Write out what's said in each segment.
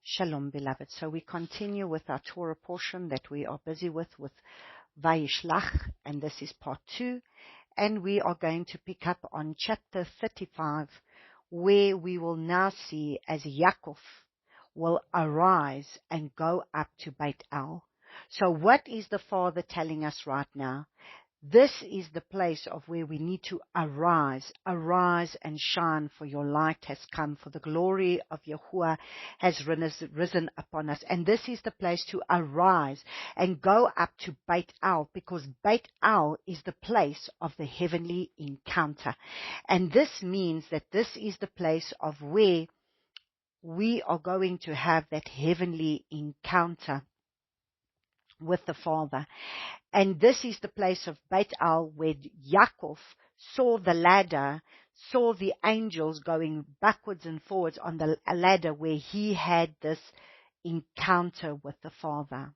Shalom, beloved. So we continue with our Torah portion that we are busy with Vayishlach, and this is part 2. And we are going to pick up on chapter 35, where we will now see as Yaakov will arise and go up to Beit El. So what is the Father telling us right now? This is the place of where we need to arise and shine, for your light has come, for the glory of Yahuwah has risen upon us. And this is the place to arise and go up to Beit El, because Beit El is the place of the heavenly encounter. And this means that this is the place of where we are going to have that heavenly encounter with the Father. And this is the place of Beit El, where Yaakov saw the ladder, saw the angels going backwards and forwards on the ladder, where he had this encounter with the Father.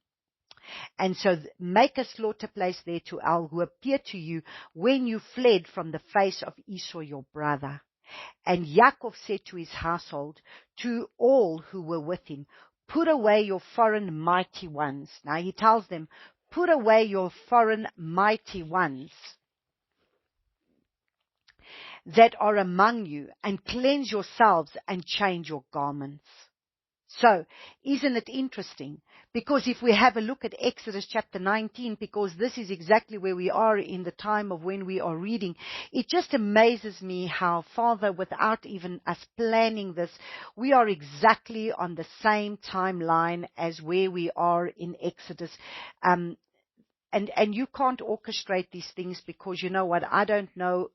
And so make a slaughter place there to El, who appeared to you when you fled from the face of Esau your brother. And Yaakov said to his household, to all who were with him, put away your foreign mighty ones. Now he tells them, put away your foreign mighty ones that are among you, and cleanse yourselves and change your garments. So, isn't it interesting? Because if we have a look at Exodus chapter 19, because this is exactly where we are in the time of when we are reading, it just amazes me how, Father, without even us planning this, we are exactly on the same timeline as where we are in Exodus. And you can't orchestrate these things, because you know what, I don't know.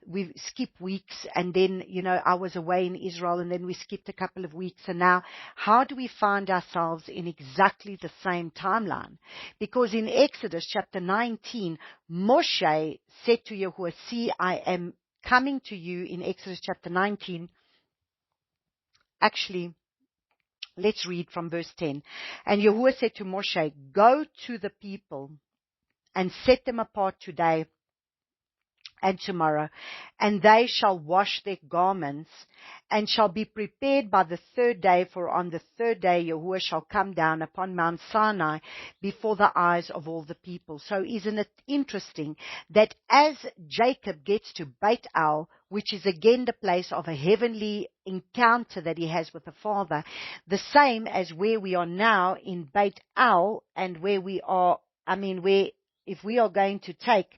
We skip weeks, and then, I was away in Israel, and then we skipped a couple of weeks, and now how do we find ourselves in exactly the same timeline? Because in Exodus chapter 19, Moshe said to Yahuwah, see, I am coming to you in Exodus chapter 19. Actually, let's read from verse 10. And Yahuwah said to Moshe, go to the people and set them apart today and tomorrow, and they shall wash their garments, and shall be prepared by the third day, for on the third day Yahuwah shall come down upon Mount Sinai before the eyes of all the people. So isn't it interesting that as Jacob gets to Beit El, which is again the place of a heavenly encounter that he has with the Father, the same as where we are now in Beit El, and where we are, where if we are going to take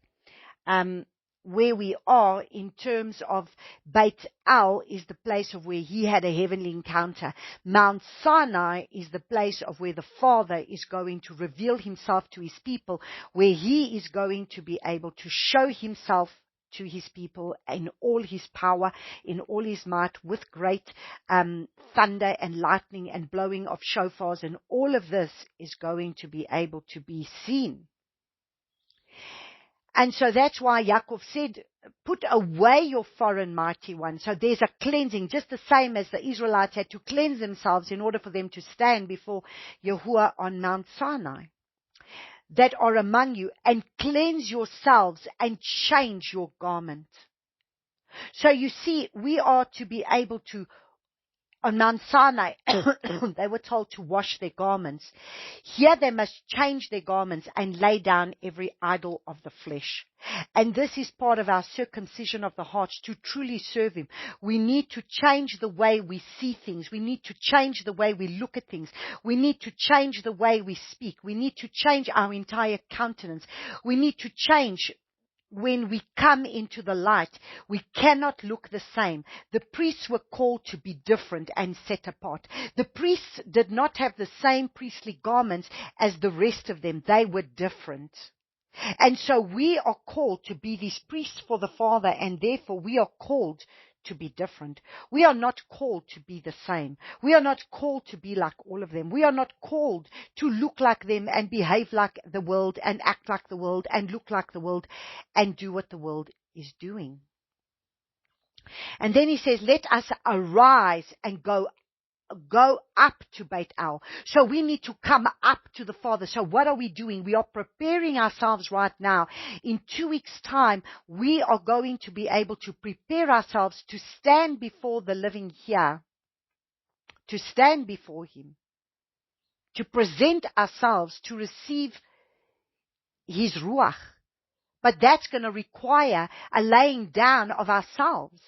where we are in terms of Beit El is the place of where he had a heavenly encounter. Mount Sinai is the place of where the Father is going to reveal himself to his people, where he is going to be able to show himself to his people in all his power, in all his might, with great thunder and lightning and blowing of shofars, and all of this is going to be able to be seen. And so that's why Yaakov said, put away your foreign mighty ones. So there's a cleansing, just the same as the Israelites had to cleanse themselves in order for them to stand before Yahuwah on Mount Sinai, that are among you, and cleanse yourselves and change your garment. So you see, we are to be able to, on Mount Sinai, they were told to wash their garments. Here they must change their garments and lay down every idol of the flesh. And this is part of our circumcision of the hearts to truly serve him. We need to change the way we see things. We need to change the way we look at things. We need to change the way we speak. We need to change our entire countenance. We need to change. When we come into the light, we cannot look the same. The priests were called to be different and set apart. The priests did not have the same priestly garments as the rest of them. They were different. And so we are called to be these priests for the Father, and therefore we are called to be different. We are not called to be the same. We are not called to be like all of them. We are not called to look like them and behave like the world and act like the world and look like the world and do what the world is doing. And then he says, let us arise and go up to Beit El. So we need to come up to the Father. So what are we doing? We are preparing ourselves right now. In 2 weeks' time, we are going to be able to prepare ourselves to stand before the living here to stand before him, to present ourselves, to receive his ruach. But that's going to require a laying down of ourselves.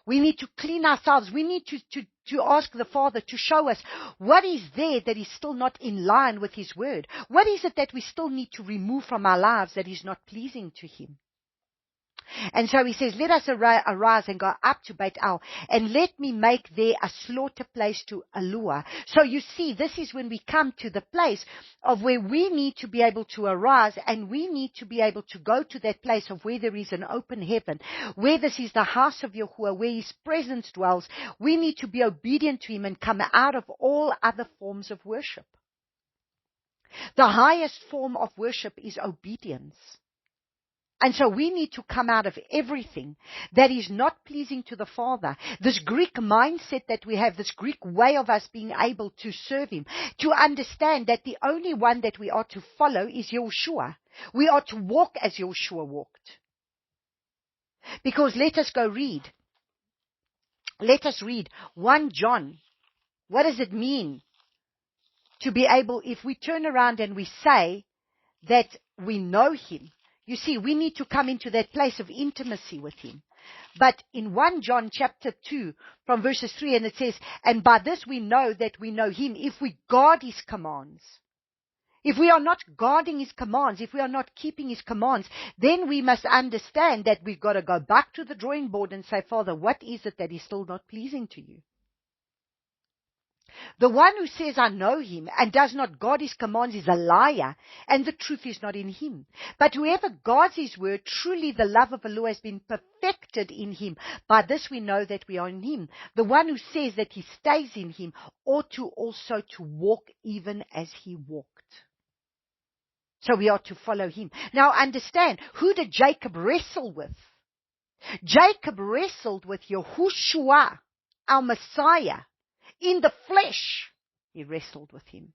We need to clean ourselves. We need to ask the Father to show us what is there that is still not in line with his word. What is it that we still need to remove from our lives that is not pleasing to him? And so he says, let us arise and go up to Beit El, and let me make there a slaughter place to Allure. So you see, this is when we come to the place of where we need to be able to arise, and we need to be able to go to that place of where there is an open heaven, where this is the house of Yahuwah, where his presence dwells. We need to be obedient to him and come out of all other forms of worship. The highest form of worship is obedience. And so we need to come out of everything that is not pleasing to the Father. This Greek mindset that we have, this Greek way of us being able to serve him, to understand that the only one that we are to follow is Yahushua. We are to walk as Yahushua walked. Because let us go read. Let us read 1 John. What does it mean to be able, if we turn around and we say that we know him? You see, we need to come into that place of intimacy with him. But in 1 John chapter 2, from verses 3, and it says, and by this we know that we know him, if we guard his commands. If we are not guarding his commands, if we are not keeping his commands, then we must understand that we've got to go back to the drawing board and say, Father, what is it that is still not pleasing to you? The one who says, I know him, and does not guard his commands is a liar, and the truth is not in him. But whoever guards his word, truly the love of the Lord has been perfected in him. By this we know that we are in him. The one who says that he stays in him ought to also to walk even as he walked. So we are to follow him. Now understand, who did Jacob wrestle with? Jacob wrestled with Yahushua, our Messiah. In the flesh, he wrestled with him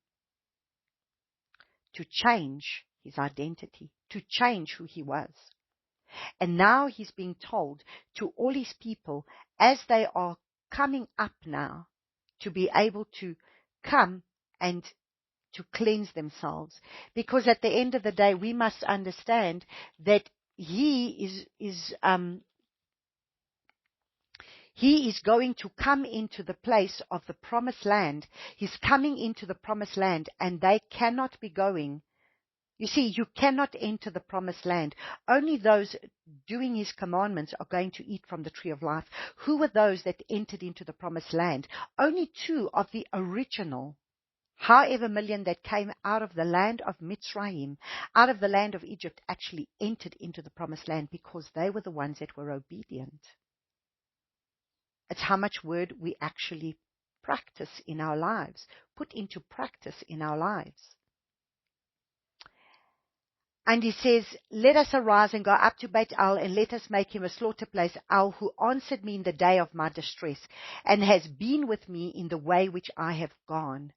to change his identity, to change who he was. And now he's being told to all his people, as they are coming up now, to be able to come and to cleanse themselves. Because at the end of the day, we must understand that he is going to come into the place of the promised land. He's coming into the promised land, and they cannot be going. You see, you cannot enter the promised land. Only those doing his commandments are going to eat from the tree of life. Who were those that entered into the promised land? Only 2 of the original, however million that came out of the land of Mitzrayim, out of the land of Egypt, actually entered into the promised land because they were the ones that were obedient. It's how much word we actually practice in our lives, put into practice in our lives. And he says, let us arise and go up to Beit El, and let us make him a slaughter place, El, who answered me in the day of my distress, and has been with me in the way which I have gone.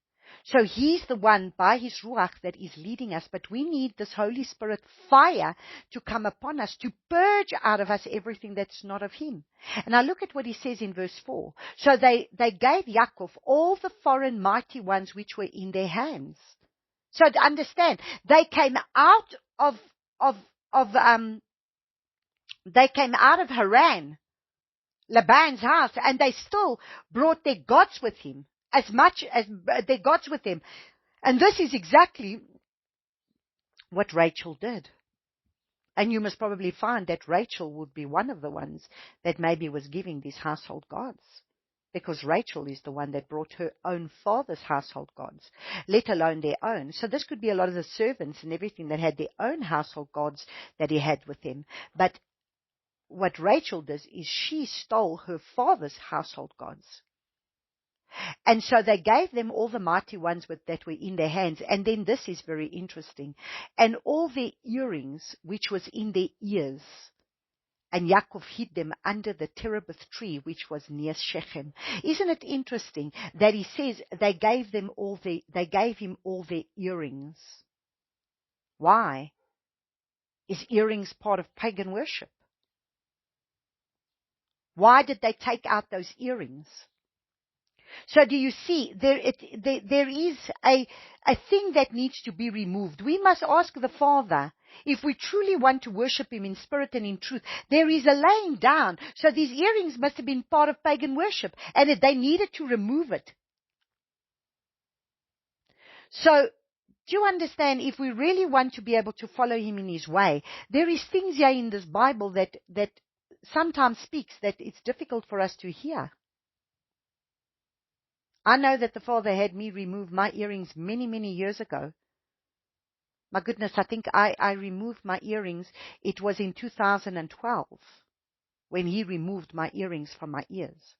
So he's the one by his Ruach that is leading us, but we need this Holy Spirit fire to come upon us, to purge out of us everything that's not of him. And now look at what he says in verse 4. So they gave Yaakov all the foreign mighty ones which were in their hands. So to understand, they came out of Haran, Laban's house, and they still brought their gods with him. As much as their gods with them. And this is exactly what Rachel did. And you must probably find that Rachel would be one of the ones that maybe was giving these household gods. Because Rachel is the one that brought her own father's household gods, let alone their own. So this could be a lot of the servants and everything that had their own household gods that he had with them. But what Rachel does is she stole her father's household gods. And so they gave them all the mighty ones that were in their hands. And then this is very interesting. And all their earrings, which was in their ears. And Yaakov hid them under the terebinth tree, which was near Shechem. Isn't it interesting that he says they gave him all their earrings? Why? Is earrings part of pagan worship? Why did they take out those earrings? So do you see, there is a thing that needs to be removed. We must ask the Father, if we truly want to worship Him in spirit and in truth, there is a laying down. So these earrings must have been part of pagan worship, and they needed to remove it. So, do you understand, if we really want to be able to follow Him in His way, there is things here in this Bible that sometimes speaks that it's difficult for us to hear. I know that the Father had me remove my earrings many, many years ago. My goodness, I think I removed my earrings. It was in 2012 when He removed my earrings from my ears,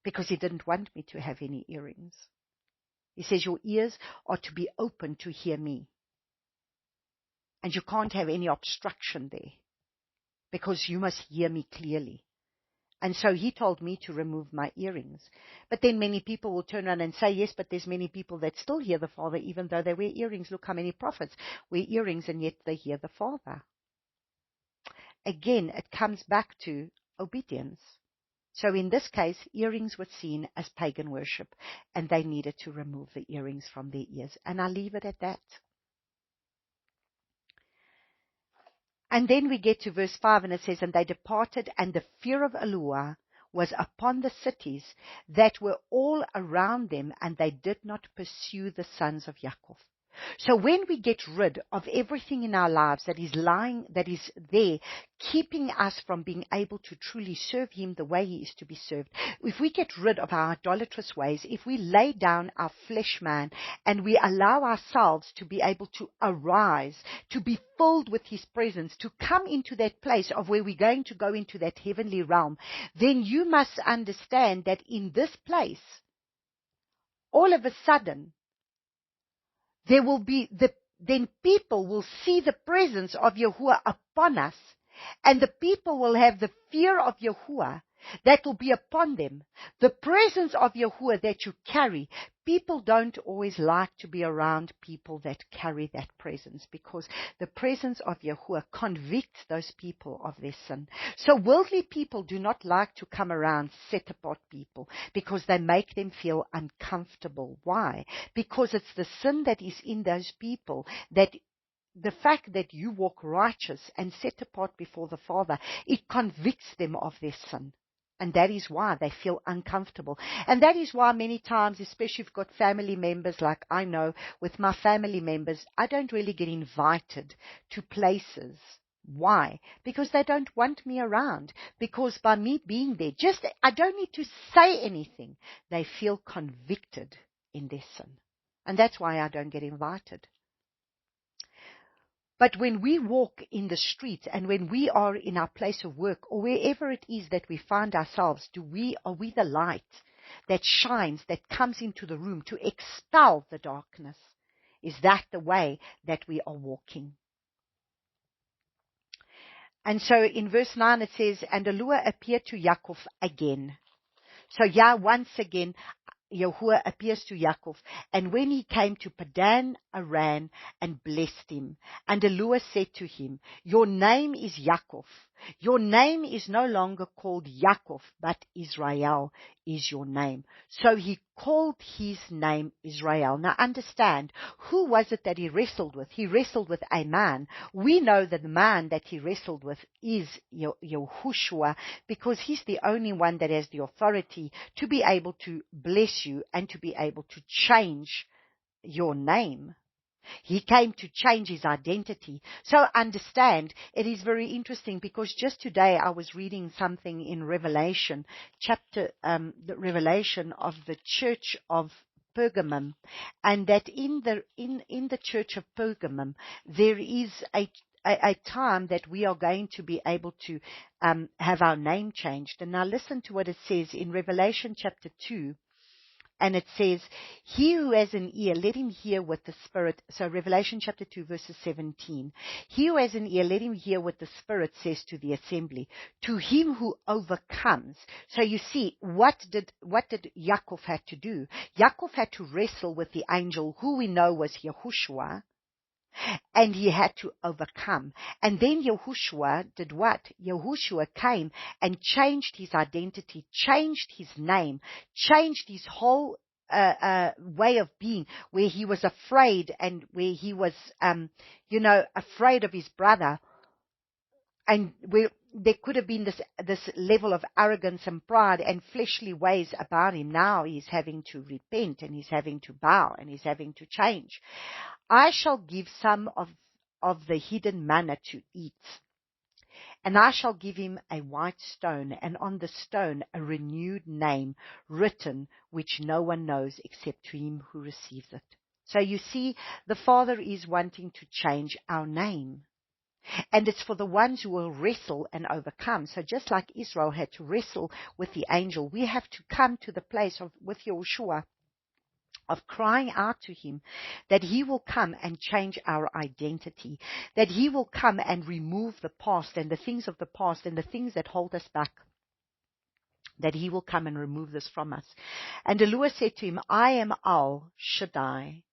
because He didn't want me to have any earrings. He says your ears are to be open to hear me. And you can't have any obstruction there, because you must hear me clearly. And so He told me to remove my earrings. But then many people will turn around and say, yes, but there's many people that still hear the Father even though they wear earrings. Look how many prophets wear earrings and yet they hear the Father. Again, it comes back to obedience. So in this case, earrings were seen as pagan worship, and they needed to remove the earrings from their ears. And I leave it at that. And then we get to verse 5, and it says, and they departed, and the fear of Eloah was upon the cities that were all around them, and they did not pursue the sons of Yaakov. So when we get rid of everything in our lives that is there, keeping us from being able to truly serve Him the way He is to be served, if we get rid of our idolatrous ways, if we lay down our flesh man and we allow ourselves to be able to arise, to be filled with His presence, to come into that place of where we're going to go into that heavenly realm, then you must understand that in this place, all of a sudden, there will be then people will see the presence of Yahuwah upon us, and the people will have the fear of Yahuwah that will be upon them. The presence of Yahuwah that you carry. People don't always like to be around people that carry that presence, because the presence of Yahuwah convicts those people of their sin. So worldly people do not like to come around set apart people, because they make them feel uncomfortable. Why? Because it's the sin that is in those people, that the fact that you walk righteous and set apart before the Father, it convicts them of their sin. And that is why they feel uncomfortable. And that is why many times, especially if you've got family members, like I know with my family members, I don't really get invited to places. Why? Because they don't want me around. Because by me being there, I don't need to say anything. They feel convicted in their sin. And that's why I don't get invited. But when we walk in the streets, and when we are in our place of work, or wherever it is that we find ourselves, are we the light that shines, that comes into the room to expel the darkness? Is that the way that we are walking? And so in verse 9 it says, and Eloah appeared to Yaakov again. So once again, Yahuwah appears to Yaakov, and when he came to Padan Aram and blessed him, and Eloah said to him, your name is Yaakov. Your name is no longer called Yaakov, but Israel is your name. So he called his name Israel. Now understand, who was it that he wrestled with? He wrestled with a man. We know that the man that he wrestled with is Yahushua, because he's the only one that has the authority to be able to bless you and to be able to change your name. He came to change his identity. So understand, it is very interesting, because just today I was reading something in Revelation, the Revelation of the church of Pergamum, and that in the church of Pergamum there is a time that we are going to be able to have our name changed. And now listen to what it says in Revelation chapter 2. And it says, he who has an ear, let him hear what the Spirit, so Revelation chapter 2 verses 17. He who has an ear, let him hear what the Spirit says to the assembly. To him who overcomes. So you see, what did Yaakov have to do? Yaakov had to wrestle with the angel, who we know was Yahushua. And he had to overcome. And then Yahushua did what? Yahushua came and changed his identity, changed his name, changed his whole way of being, where he was afraid and where he was, afraid of his brother. And where there could have been this level of arrogance and pride and fleshly ways about him. Now he's having to repent, and he's having to bow, and he's having to change. I shall give some of the hidden manna to eat, and I shall give him a white stone, and on the stone a renewed name written, which no one knows except to him who receives it. So you see, the Father is wanting to change our name. And it's for the ones who will wrestle and overcome. So just like Israel had to wrestle with the angel, we have to come to the place with Yahushua of crying out to him that he will come and change our identity, that he will come and remove the past and the things of the past and the things that hold us back, that he will come and remove this from us. And Elohim said to him, I am Al Shaddai.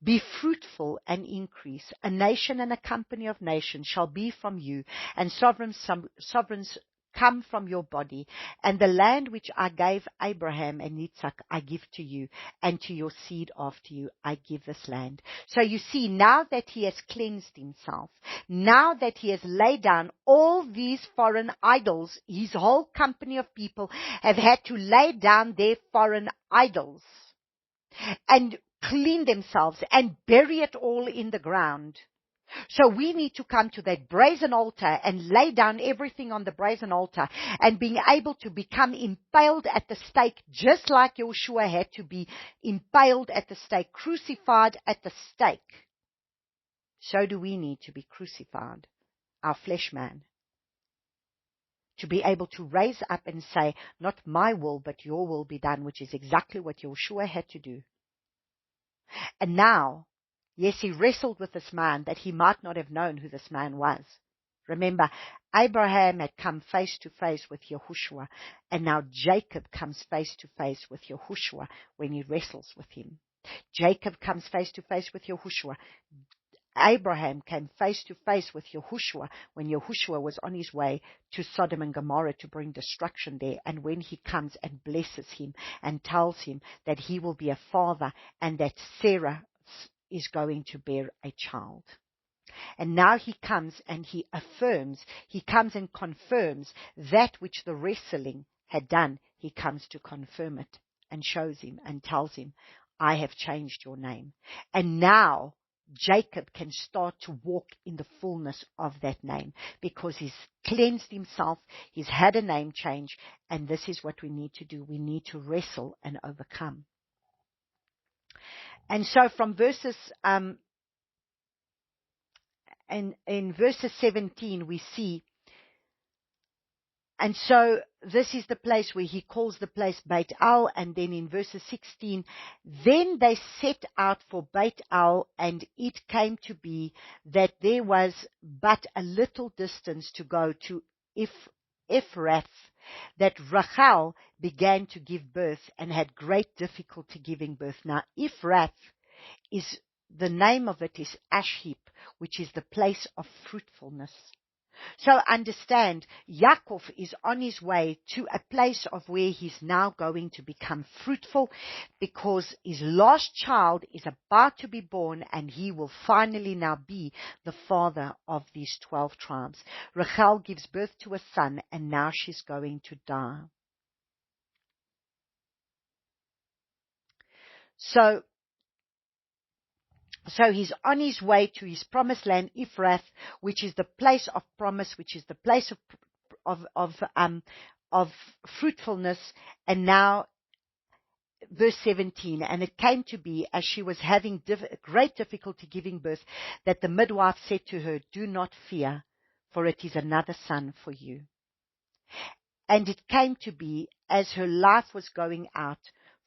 Be fruitful and increase. A nation and a company of nations shall be from you, and sovereigns come from your body. And the land which I gave Abraham and Yitzchak I give to you, and to your seed after you I give this land. So you see, now that he has cleansed himself, now that he has laid down all these foreign idols, his whole company of people have had to lay down their foreign idols and clean themselves and bury it all in the ground. So we need to come to that brazen altar and lay down everything on the brazen altar, and being able to become impaled at the stake, just like Yeshua had to be impaled at the stake, crucified at the stake. So do we need to be crucified, our flesh man, to be able to raise up and say, not my will, but your will be done, which is exactly what Yeshua had to do. And now, yes, he wrestled with this man that he might not have known who this man was. Remember, Abraham had come face to face with Yahushua, and now Jacob comes face to face with Yahushua when he wrestles with him. Jacob comes face to face with Yahushua. Abraham came face to face with Yahushua when Yahushua was on his way to Sodom and Gomorrah to bring destruction there. And when he comes and blesses him and tells him that he will be a father and that Sarah is going to bear a child. And now he comes and he affirms, he comes and confirms that which the wrestling had done. He comes to confirm it and shows him and tells him, I have changed your name. And now Jacob can start to walk in the fullness of that name, because he's cleansed himself, he's had a name change, and this is what we need to do. We need to wrestle and overcome. And so from verses, in verses 17 we see, and so this is the place where he calls the place Beit El, and then in verses 16, then they set out for Beit El, and it came to be that there was but a little distance to go to Ephrath, that Rachel began to give birth and had great difficulty giving birth. Now Ephrath is, the name of it is Ashheap, which is the place of fruitfulness. So understand, Yaakov is on his way to a place of where he's now going to become fruitful, because his last child is about to be born, and he will finally now be the father of these 12 tribes. Rachel gives birth to a son, and now she's going to die. So he's on his way to his promised land, Ephrath, which is the place of promise, which is the place of fruitfulness. And now, verse 17, and it came to be, as she was having great difficulty giving birth, that the midwife said to her, do not fear, for it is another son for you. And it came to be, as her life was going out,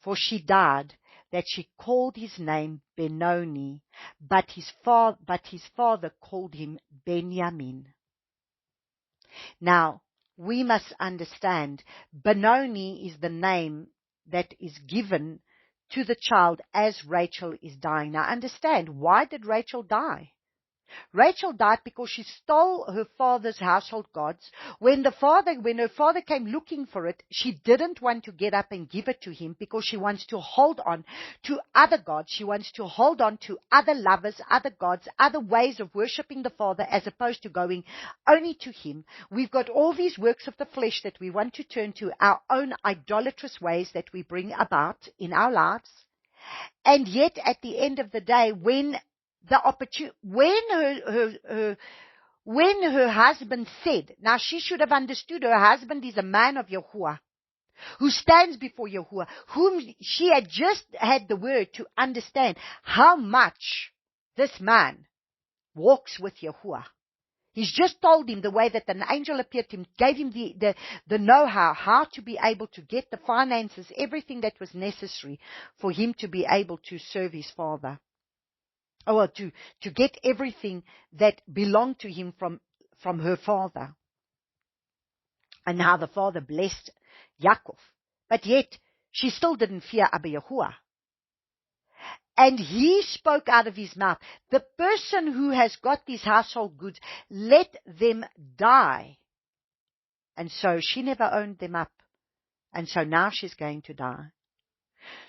for she died, that she called his name Benoni, but his father called him Benjamin. Now, we must understand, Benoni is the name that is given to the child as Rachel is dying. Now, understand, why did Rachel die? Rachel died because she stole her father's household gods. When her father came looking for it, she didn't want to get up and give it to him because she wants to hold on to other gods. She wants to hold on to other lovers, other gods, other ways of worshipping the Father as opposed to going only to him. We've got all these works of the flesh that we want to turn to, our own idolatrous ways that we bring about in our lives. And yet at the end of the day, when her husband said, now she should have understood her husband is a man of Yahuwah, who stands before Yahuwah, whom she had just had the word to understand how much this man walks with Yahuwah. He's just told him the way that an angel appeared to him, gave him the know-how, how to be able to get the finances, everything that was necessary for him to be able to serve his father. Or to get everything that belonged to him from her father. And how the father blessed Yaakov. But yet, she still didn't fear Abba Yahuwah. And he spoke out of his mouth, the person who has got these household goods, let them die. And so she never owned them up. And so now she's going to die.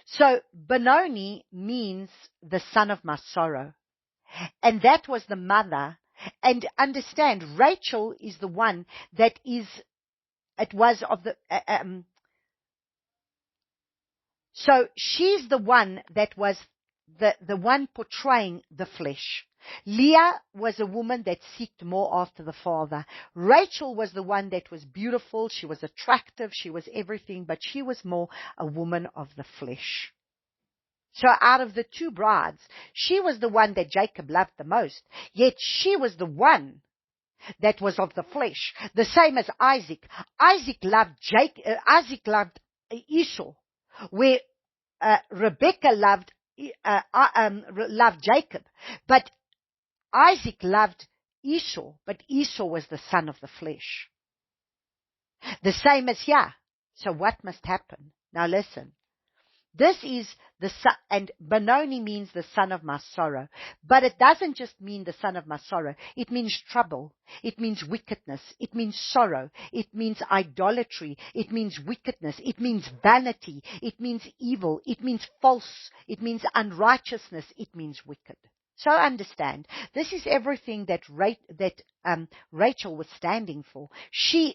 So Benoni means the son of my sorrow. And that was the mother. And understand, Rachel is the one that so she's the one that was the one portraying the flesh. Leah was a woman that seeked more after the father. Rachel was the one that was beautiful. She was attractive. She was everything, but she was more a woman of the flesh. So out of the two brides, she was the one that Jacob loved the most. Yet she was the one that was of the flesh. The same as Isaac. Isaac loved Esau, where Rebekah loved Jacob. But Isaac loved Esau, but Esau was the son of the flesh. The same as here. So what must happen? Now listen. This is the son, and Benoni means the son of my sorrow. But it doesn't just mean the son of my sorrow. It means trouble. It means wickedness. It means sorrow. It means idolatry. It means wickedness. It means vanity. It means evil. It means false. It means unrighteousness. It means wicked. So understand, this is everything that Rachel was standing for.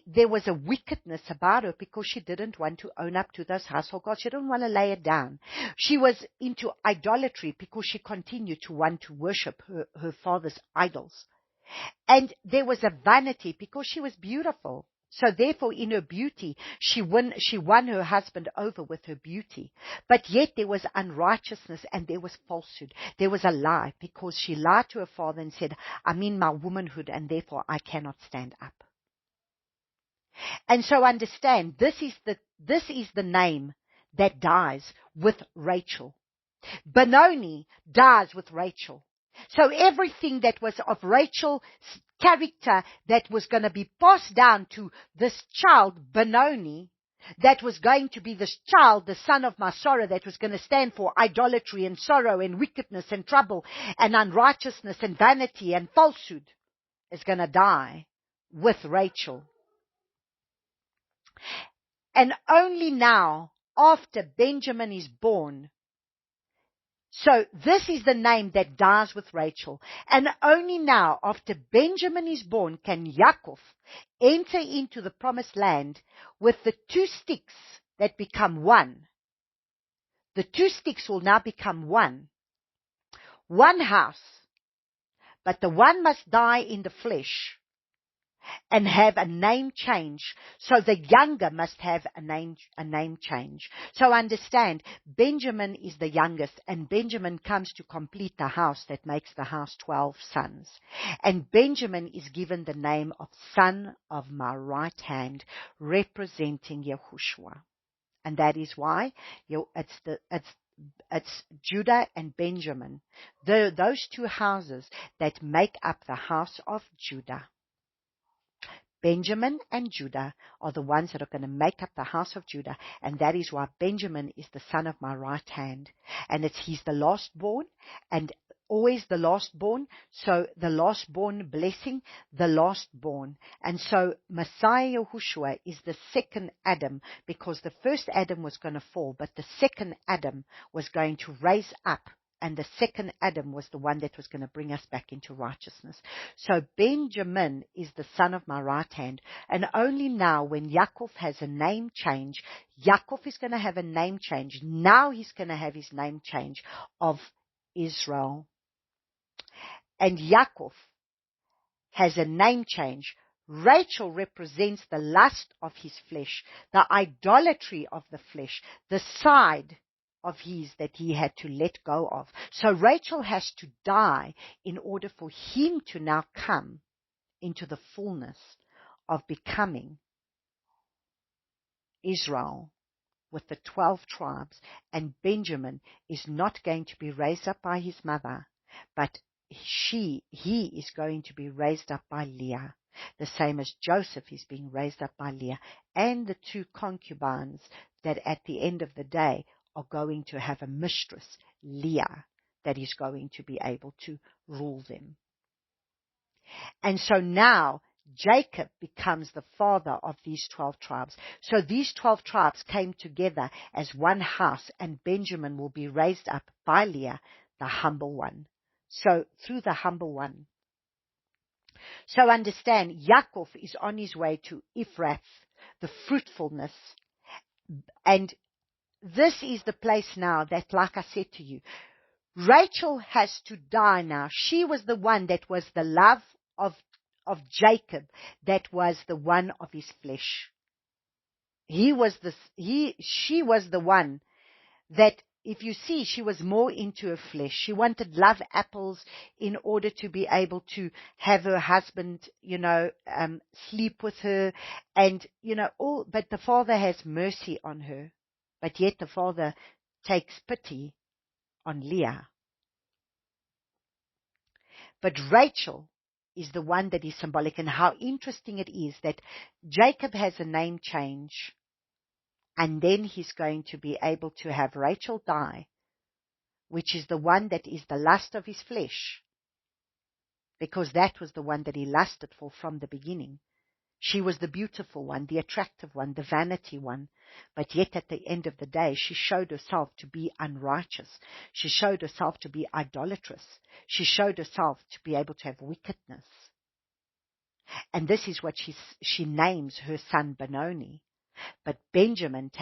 There was a wickedness about her because she didn't want to own up to those household gods. She didn't want to lay it down. She was into idolatry because she continued to want to worship her father's idols. And there was a vanity because she was beautiful. So therefore, in her beauty, she won her husband over with her beauty. But yet there was unrighteousness and there was falsehood. There was a lie because she lied to her father and said, I'm in my womanhood and therefore I cannot stand up. And so understand, this is the name that dies with Rachel. Benoni dies with Rachel. So everything that was of Rachel's character that was going to be passed down to this child, Benoni, that was going to be this child, the son of my sorrow, that was going to stand for idolatry and sorrow and wickedness and trouble and unrighteousness and vanity and falsehood, is going to die with Rachel. And only now, after Benjamin is born, so this is the name that dies with Rachel. And only now, after Benjamin is born, can Yaakov enter into the promised land with the two sticks that become one. The two sticks will now become one. One house. But the one must die in the flesh and have a name change. So the younger must have a name change. So understand, Benjamin is the youngest, and Benjamin comes to complete the house that makes the house 12 sons. And Benjamin is given the name of son of my right hand, representing Yahushua. And that is why it's Judah and Benjamin, those two houses that make up the house of Judah. Benjamin and Judah are the ones that are going to make up the house of Judah, and that is why Benjamin is the son of my right hand, and he's the last born, and always the lastborn. So the lastborn blessing, the lastborn. And so Messiah Yahushua is the second Adam, because the first Adam was going to fall, but the second Adam was going to raise up. And the second Adam was the one that was going to bring us back into righteousness. So Benjamin is the son of my right hand. And only now, when Yaakov has a name change, Yaakov is going to have a name change. Now he's going to have his name change of Israel. And Yaakov has a name change. Rachel represents the lust of his flesh, the idolatry of the flesh, the side of his that he had to let go of. So Rachel has to die in order for him to now come into the fullness of becoming Israel with the 12 tribes. And Benjamin is not going to be raised up by his mother, but he is going to be raised up by Leah, the same as Joseph is being raised up by Leah, and the two concubines that at the end of the day are going to have a mistress, Leah, that is going to be able to rule them. And so now Jacob becomes the father of these 12 tribes. So these 12 tribes came together as one house, and Benjamin will be raised up by Leah, the humble one. So through the humble one. So understand, Yaakov is on his way to Ephrath, the fruitfulness. And this is the place now that, like I said to you, Rachel has to die now. She was the one that was the love of Jacob, that was the one of his flesh. She was the one that, if you see, she was more into her flesh. She wanted love apples in order to be able to have her husband, sleep with her, and, but the Father has mercy on her. But yet the Father takes pity on Leah. But Rachel is the one that is symbolic. And how interesting it is that Jacob has a name change, and then he's going to be able to have Rachel die, which is the one that is the lust of his flesh, because that was the one that he lusted for from the beginning. She was the beautiful one, the attractive one, the vanity one. But yet at the end of the day, she showed herself to be unrighteous. She showed herself to be idolatrous. She showed herself to be able to have wickedness. And this is what she names her son Benoni. But Jacob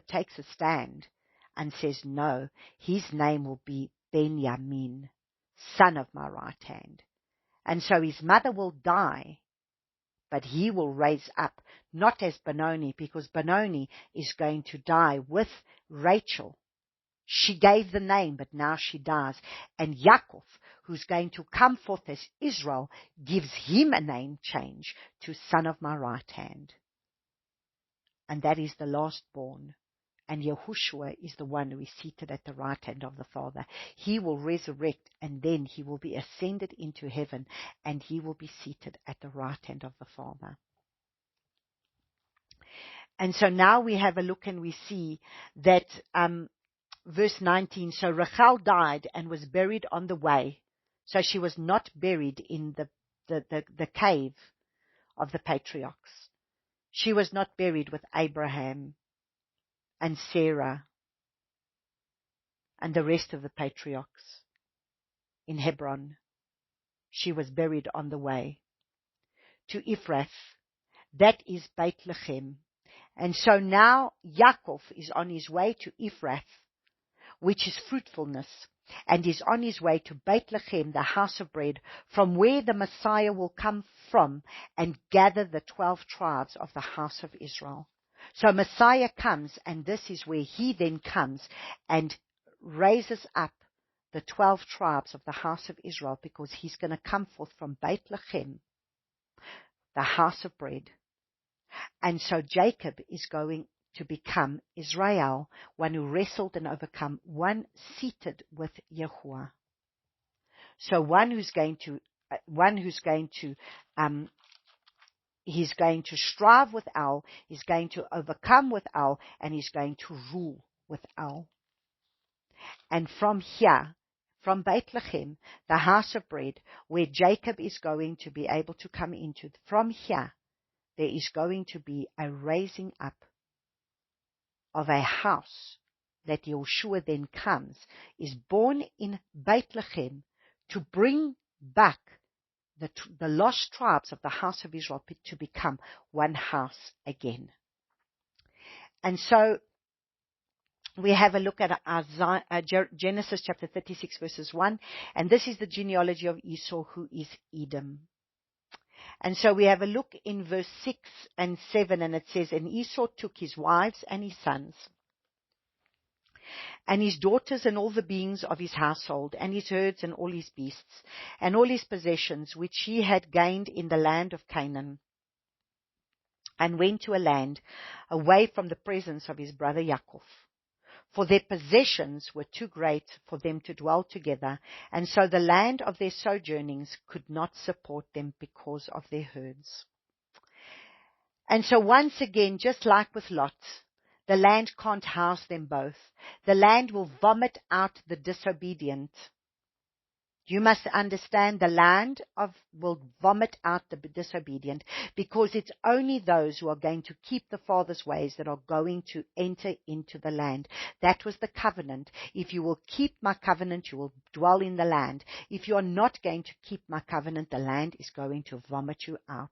takes a stand and says, no, his name will be Benjamin, son of my right hand. And so his mother will die, but he will raise up, not as Benoni, because Benoni is going to die with Rachel. She gave the name, but now she dies. And Yaakov, who's going to come forth as Israel, gives him a name change to son of my right hand. And that is the last born. And Yahushua is the one who is seated at the right hand of the Father. He will resurrect, and then he will be ascended into heaven, and he will be seated at the right hand of the Father. And so now we have a look and we see that verse 19, so Rachel died and was buried on the way. So she was not buried in the cave of the patriarchs. She was not buried with Abraham and Sarah and the rest of the patriarchs in Hebron. She was buried on the way to Ephrath. That is Bethlehem. And so now Yaakov is on his way to Ephrath, which is fruitfulness, and is on his way to Bethlehem, the house of bread, from where the Messiah will come from and gather the 12 tribes of the house of Israel. So Messiah comes, and this is where he then comes and raises up the 12 tribes of the house of Israel, because he's going to come forth from Bethlehem, the house of bread. And so Jacob is going to become Israel, one who wrestled and overcome, one seated with Yahuwah. So he's going to strive with El, he's going to overcome with El, and he's going to rule with El. And from here, from Bethlehem, the house of bread, where Jacob is going to be able to come into. From here, there is going to be a raising up of a house that Yeshua then comes, is born in Bethlehem to bring back the lost tribes of the house of Israel to become one house again. And so we have a look at Genesis chapter 36 verses 1, and this is the genealogy of Esau, who is Edom. And so we have a look in verse 6 and 7, and it says, and Esau took his wives and his sons, and his daughters and all the beings of his household, and his herds and all his beasts, and all his possessions which he had gained in the land of Canaan, and went to a land away from the presence of his brother Yaakov. For their possessions were too great for them to dwell together, and so the land of their sojournings could not support them because of their herds. And so once again, just like with Lot, the land can't house them both. The land will vomit out the disobedient. You must understand, the land will vomit out the disobedient, because it's only those who are going to keep the Father's ways that are going to enter into the land. That was the covenant. If you will keep my covenant, you will dwell in the land. If you are not going to keep my covenant, the land is going to vomit you out.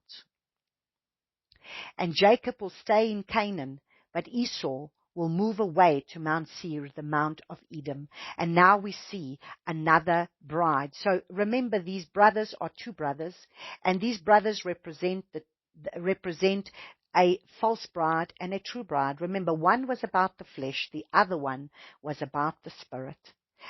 And Jacob will stay in Canaan, but Esau will move away to Mount Seir, the Mount of Edom. And now we see another bride. So remember, these brothers are two brothers, and these brothers represent a false bride and a true bride. Remember, one was about the flesh, the other one was about the spirit.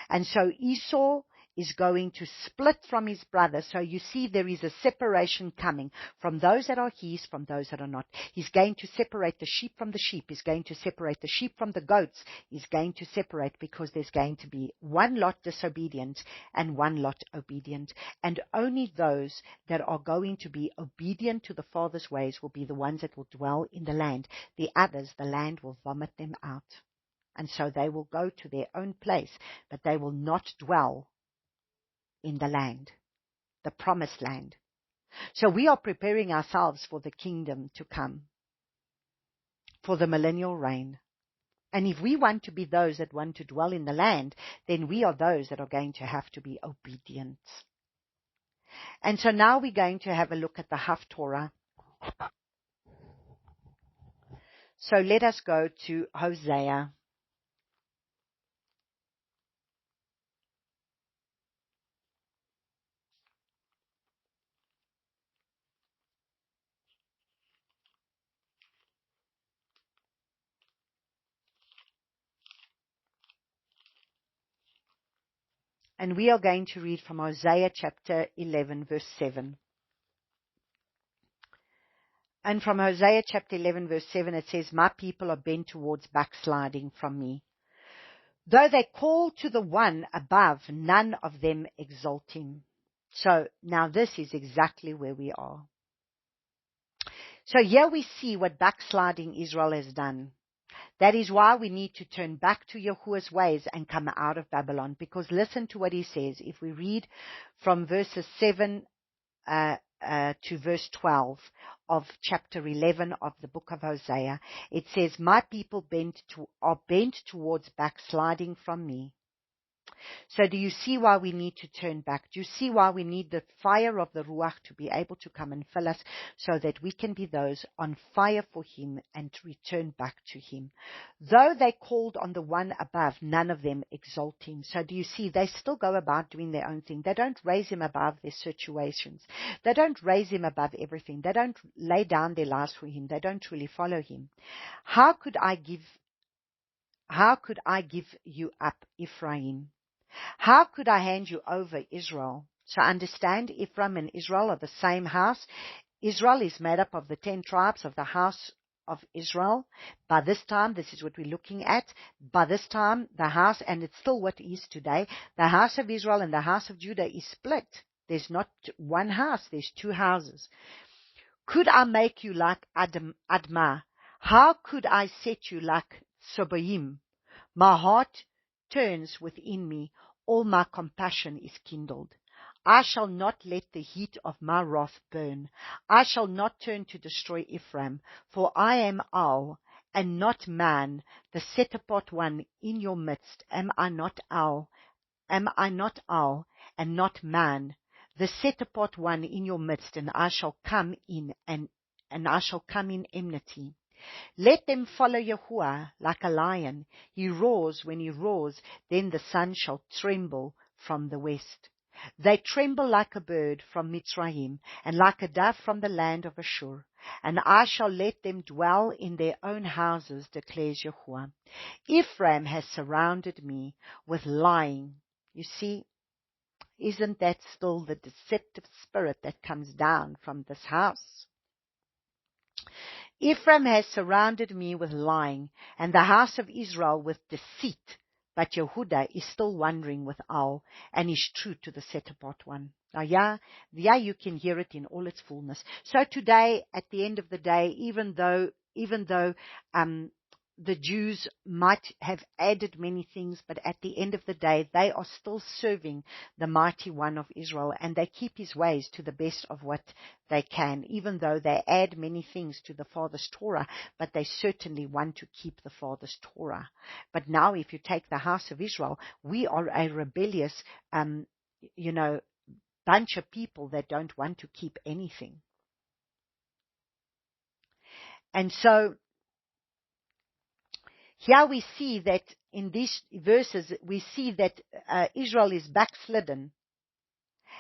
And so Esau is going to split from his brother. So you see there is a separation coming from those that are his, from those that are not. He's going to separate the sheep from the sheep. He's going to separate the sheep from the goats. He's going to separate, because there's going to be one lot disobedient and one lot obedient. And only those that are going to be obedient to the Father's ways will be the ones that will dwell in the land. The others, the land will vomit them out. And so they will go to their own place, but they will not dwell in the land, the promised land. So we are preparing ourselves for the kingdom to come, for the millennial reign. And if we want to be those that want to dwell in the land, then we are those that are going to have to be obedient. And so now we're going to have a look at the Haftorah. So let us go to Hosea. And we are going to read from Hosea chapter 11, verse 7. And from Hosea chapter 11, verse 7, it says, my people are bent towards backsliding from me. Though they call to the one above, none of them exalt him. So now this is exactly where we are. So here we see what backsliding Israel has done. That is why we need to turn back to Yahuwah's ways and come out of Babylon. Because listen to what he says. If we read from verses 7 to verse 12 of chapter 11 of the book of Hosea, it says, my people are bent towards backsliding from me. So do you see why we need to turn back? Do you see why we need the fire of the Ruach to be able to come and fill us, so that we can be those on fire for him and to return back to him? Though they called on the one above, none of them exalt him. So do you see, they still go about doing their own thing. They don't raise him above their situations. They don't raise him above everything. They don't lay down their lives for him. They don't really follow him. How could I give you up, Ephraim? How could I hand you over, Israel? So understand, Ephraim and Israel are the same house. Israel is made up of the 10 tribes of the house of Israel. By this time, this is what we're looking at. By this time, the house, and it's still what it is today, the house of Israel and the house of Judah is split. There's not one house, there's 2 houses. Could I make you like Admah? How could I set you like Sobaim? My heart turns within me. all my compassion is kindled. I shall not let the heat of my wrath burn. I shall not turn to destroy Ephraim, for I am Al, and not man, the set-apart one in your midst. Am I not Al? Am I not Al, and not man, the set-apart one in your midst? And I shall come in, and I shall come in enmity. Let them follow Yahuwah like a lion. He roars. When he roars, then the sun shall tremble from the west. They tremble like a bird from Mitzrayim, and like a dove from the land of Ashur. And I shall let them dwell in their own houses, declares Yahuwah. Ephraim has surrounded me with lying. You see, isn't that still the deceptive spirit that comes down from this house? Ephraim has surrounded me with lying, and the house of Israel with deceit. But Yehuda is still wandering with Al, and is true to the set-apart one. Now, yeah, you can hear it in all its fullness. So today, at the end of the day, even though the Jews might have added many things, but at the end of the day, they are still serving the mighty one of Israel, and they keep his ways to the best of what they can, even though they add many things to the Father's Torah, but they certainly want to keep the Father's Torah. But now, if you take the house of Israel, we are a rebellious, bunch of people that don't want to keep anything. And so, here we see that in these verses, we see that Israel is backslidden,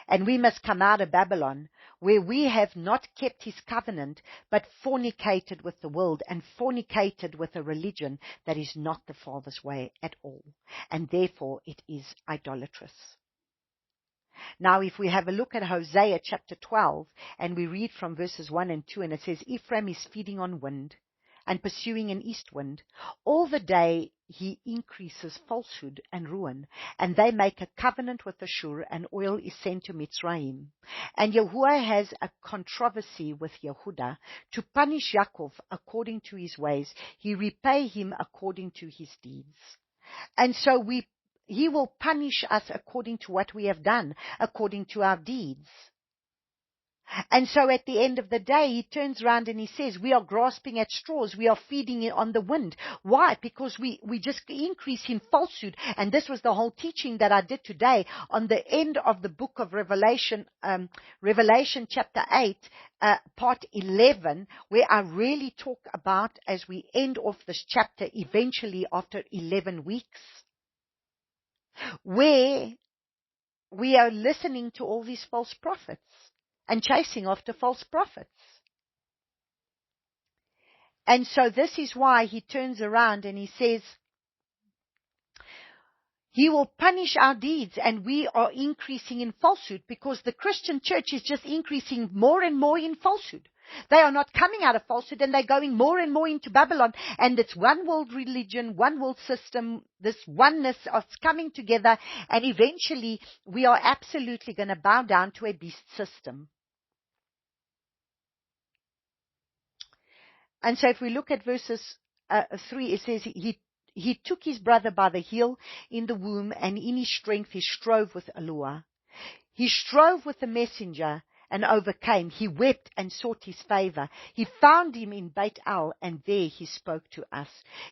and we must come out of Babylon, where we have not kept his covenant, but fornicated with the world, and fornicated with a religion that is not the Father's way at all, and therefore it is idolatrous. Now, if we have a look at Hosea chapter 12, and we read from verses 1 and 2, and it says, Ephraim is feeding on wind, and pursuing an east wind. All the day he increases falsehood and ruin, and they make a covenant with Ashur, and oil is sent to Mitzrayim. And Yahuwah has a controversy with Yehuda to punish Yaakov according to his ways. He repay him according to his deeds. And so he will punish us according to what we have done, according to our deeds. And so at the end of the day, he turns around and he says, we are grasping at straws. We are feeding it on the wind. Why? Because we just increase in falsehood. And this was the whole teaching that I did today on the end of the book of Revelation, Revelation chapter 8, part 11, where I really talk about, as we end off this chapter eventually after 11 weeks, where we are listening to all these false prophets and chasing after false prophets. And so this is why he turns around and he says, he will punish our deeds, and we are increasing in falsehood, because the Christian church is just increasing more and more in falsehood. They are not coming out of falsehood, and they're going more and more into Babylon, and it's one world religion, one world system, this oneness of coming together, and eventually we are absolutely going to bow down to a beast system. And so if we look at verses 3, it says, he took his brother by the heel in the womb, and in his strength he strove with Eluah. He strove with the messenger and overcame. He wept and sought his favor. He found him in Beit El, and there he spoke to us.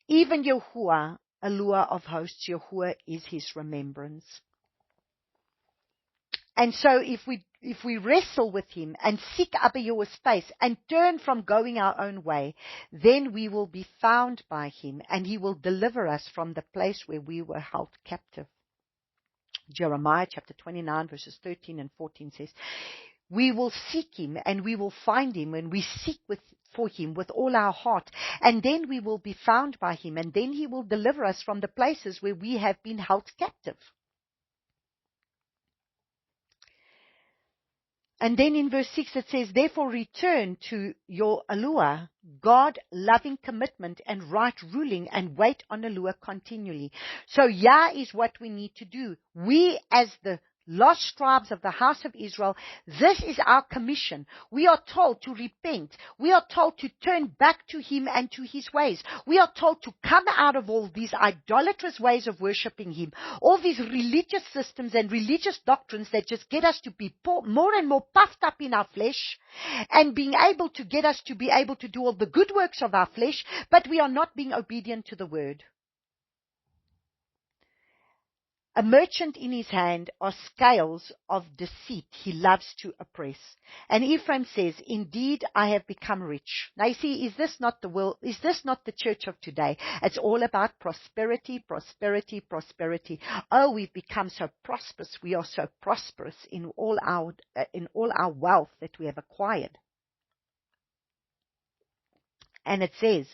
Even Yahuwah, Eluah of hosts, Yahuwah is his remembrance. And so if we wrestle with him and seek Abiyah's face and turn from going our own way, then we will be found by him, and he will deliver us from the place where we were held captive. Jeremiah chapter 29 verses 13 and 14 says, we will seek him and we will find him when we seek for him with all our heart, and then we will be found by him, and then he will deliver us from the places where we have been held captive. And then in verse 6 it says, therefore return to your Eluah, God, loving commitment and right ruling, and wait on Eluah continually. So is what we need to do. We as the lost tribes of the house of Israel. This is our commission. We are told to repent. We are told to turn back to Him and to His ways. We are told to come out of all these idolatrous ways of worshiping Him, all these religious systems and religious doctrines that just get us to be more and more puffed up in our flesh, and being able to get us to be able to do all the good works of our flesh, but we are not being obedient to the word. A merchant in his hand are scales of deceit he loves to oppress. And Ephraim says, indeed, I have become rich. Now you see, is this not the will? Is this not the church of today? It's all about prosperity, prosperity, prosperity. Oh, we've become so prosperous. We are so prosperous in all our wealth that we have acquired. And it says,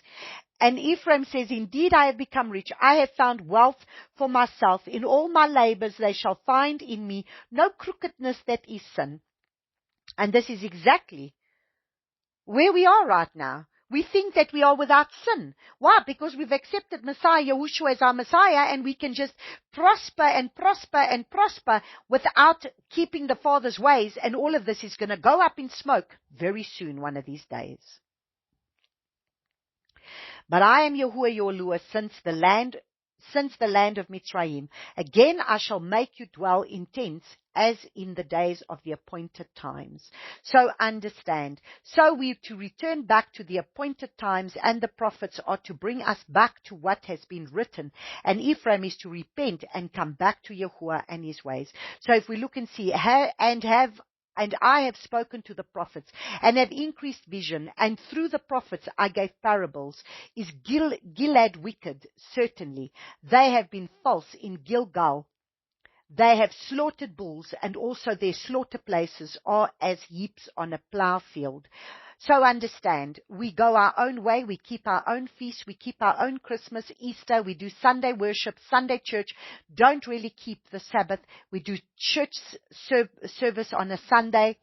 and Ephraim says, indeed, I have become rich. I have found wealth for myself. In all my labors they shall find in me no crookedness that is sin. And this is exactly where we are right now. We think that we are without sin. Why? Because we've accepted Messiah, Yahushua, as our Messiah, and we can just prosper and prosper and prosper without keeping the Father's ways, and all of this is going to go up in smoke very soon, one of these days. But I am Yahuwah your Lord, since the land of Mitzrayim. Again I shall make you dwell in tents, as in the days of the appointed times. So understand. So we to return back to the appointed times, and the prophets are to bring us back to what has been written. And Ephraim is to repent and come back to Yahuwah and his ways. So if we look and see, and I have spoken to the prophets, and have increased vision, and through the prophets I gave parables. Is Gilead wicked? Certainly. They have been false in Gilgal. They have slaughtered bulls, and also their slaughter places are as heaps on a plough field. So understand, we go our own way, we keep our own feasts, we keep our own Christmas, Easter, we do Sunday worship, Sunday church, don't really keep the Sabbath. We do church service on a Sunday.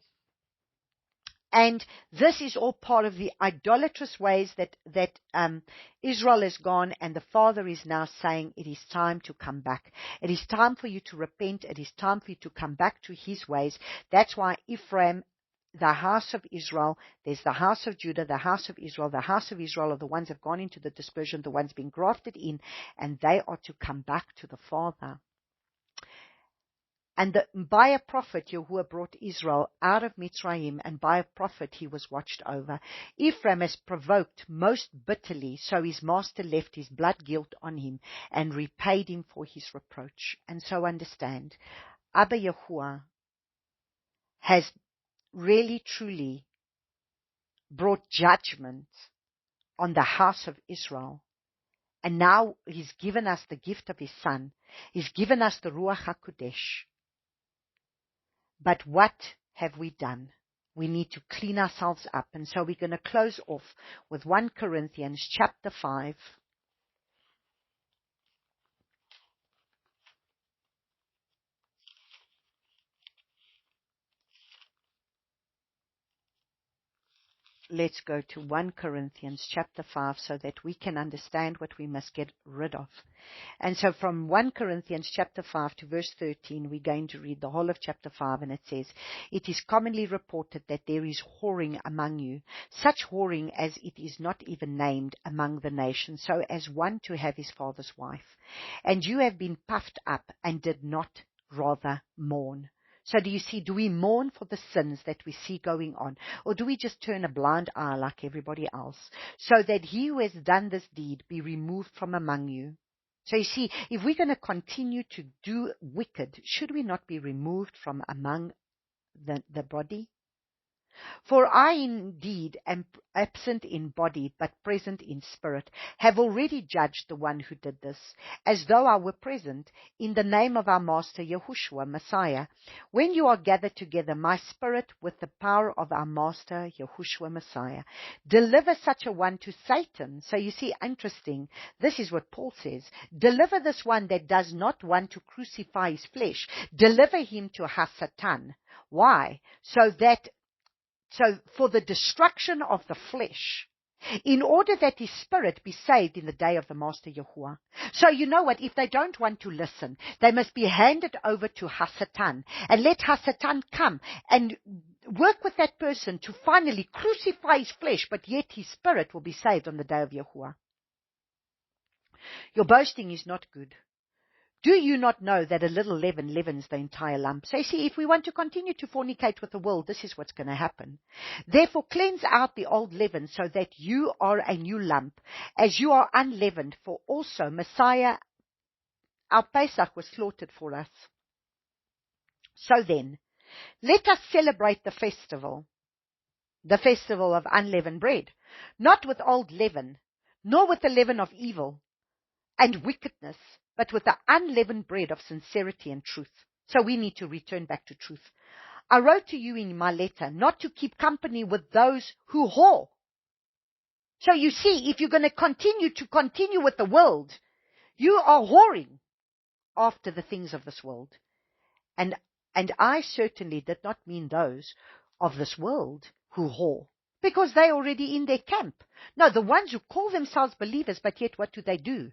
And this is all part of the idolatrous ways that Israel has gone, and the Father is now saying it is time to come back. It is time for you to repent. It is time for you to come back to His ways. That's why Ephraim, the house of Israel, there's the house of Judah, the house of Israel. The house of Israel are the ones that have gone into the dispersion, the ones being grafted in, and they are to come back to the Father. And by a prophet, Yahuwah brought Israel out of Mitzrayim, and by a prophet he was watched over. Ephraim has provoked most bitterly, so his master left his blood guilt on him and repaid him for his reproach. And so understand, Abba Yahuwah has really, truly brought judgment on the house of Israel. And now He's given us the gift of His Son. He's given us the Ruach HaKodesh. But what have we done? We need to clean ourselves up. And so we're going to close off with 1 Corinthians chapter 5. Let's go to 1 Corinthians chapter 5 so that we can understand what we must get rid of. And so from 1 Corinthians chapter 5 to verse 13, we're going to read the whole of chapter 5, and it says, it is commonly reported that there is whoring among you, such whoring as it is not even named among the nations, so as one to have his father's wife. And you have been puffed up and did not rather mourn. So do you see, do we mourn for the sins that we see going on? Or do we just turn a blind eye like everybody else? So that he who has done this deed be removed from among you. So you see, if we're going to continue to do wicked, should we not be removed from among the body? For I indeed am absent in body, but present in spirit, have already judged the one who did this, as though I were present, in the name of our Master Yahushua, Messiah. When you are gathered together, my spirit, with the power of our Master Yahushua, Messiah, deliver such a one to Satan. So you see, interesting, this is what Paul says. Deliver this one that does not want to crucify his flesh. Deliver him to Hasatan. Why? So for the destruction of the flesh, in order that his spirit be saved in the day of the Master Yahuwah. So you know what? If they don't want to listen, they must be handed over to Hasatan, and let Hasatan come and work with that person to finally crucify his flesh, but yet his spirit will be saved on the day of Yahuwah. Your boasting is not good. Do you not know that a little leaven leavens the entire lump? So you see, if we want to continue to fornicate with the world, this is what's going to happen. Therefore, cleanse out the old leaven, so that you are a new lump, as you are unleavened. For also Messiah, our Pesach, was slaughtered for us. So then, let us celebrate the festival of unleavened bread, not with old leaven, nor with the leaven of evil and wickedness, but with the unleavened bread of sincerity and truth. So we need to return back to truth. I wrote to you in my letter not to keep company with those who whore. So you see, if you're going to continue with the world, you are whoring after the things of this world. And I certainly did not mean those of this world who whore, because they're already in their camp. No, the ones who call themselves believers, but yet what do?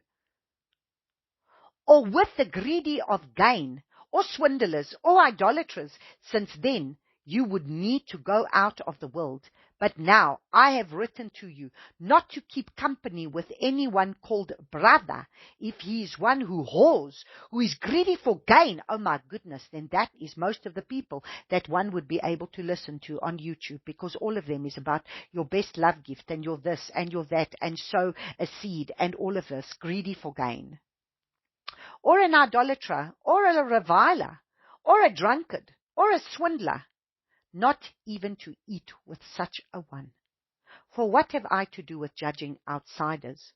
Or with the greedy of gain, or swindlers, or idolaters, since then you would need to go out of the world. But now I have written to you not to keep company with anyone called brother, if he is one who whores, who is greedy for gain. Oh my goodness, then that is most of the people that one would be able to listen to on YouTube, because all of them is about your best love gift, and your this, and your that, and sow a seed, and all of this, greedy for gain. Or an idolater, or a reviler, or a drunkard, or a swindler, not even to eat with such a one. For what have I to do with judging outsiders?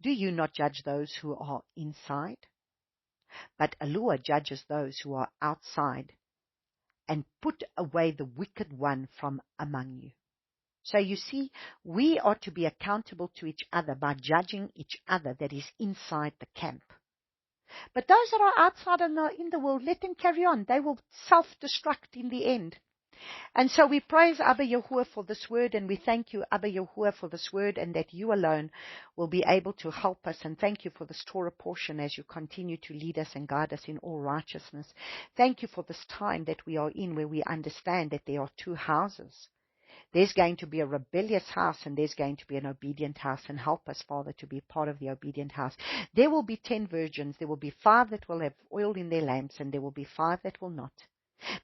Do you not judge those who are inside? But Allah judges those who are outside, and put away the wicked one from among you. So you see, we are to be accountable to each other by judging each other that is inside the camp. But those that are outside in the world, let them carry on. They will self-destruct in the end. And so we praise Abba Yahuwah for this word, and we thank you, Abba Yahuwah, for this word, and that you alone will be able to help us. And thank you for this Torah portion as you continue to lead us and guide us in all righteousness. Thank you for this time that we are in, where we understand that there are two houses. There's going to be a rebellious house, and there's going to be an obedient house. And help us, Father, to be part of the obedient house. There will be 10 virgins. There will be 5 that will have oil in their lamps, and there will be 5 that will not.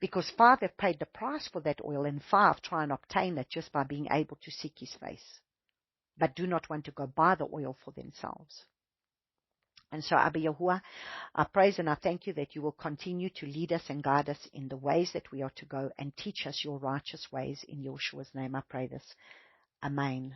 Because 5 have paid the price for that oil, and 5 try and obtain it just by being able to seek his face, but do not want to go buy the oil for themselves. And so, Abba Yahuwah, I praise and I thank you that you will continue to lead us and guide us in the ways that we are to go, and teach us your righteous ways. In Yeshua's name I pray this. Amen.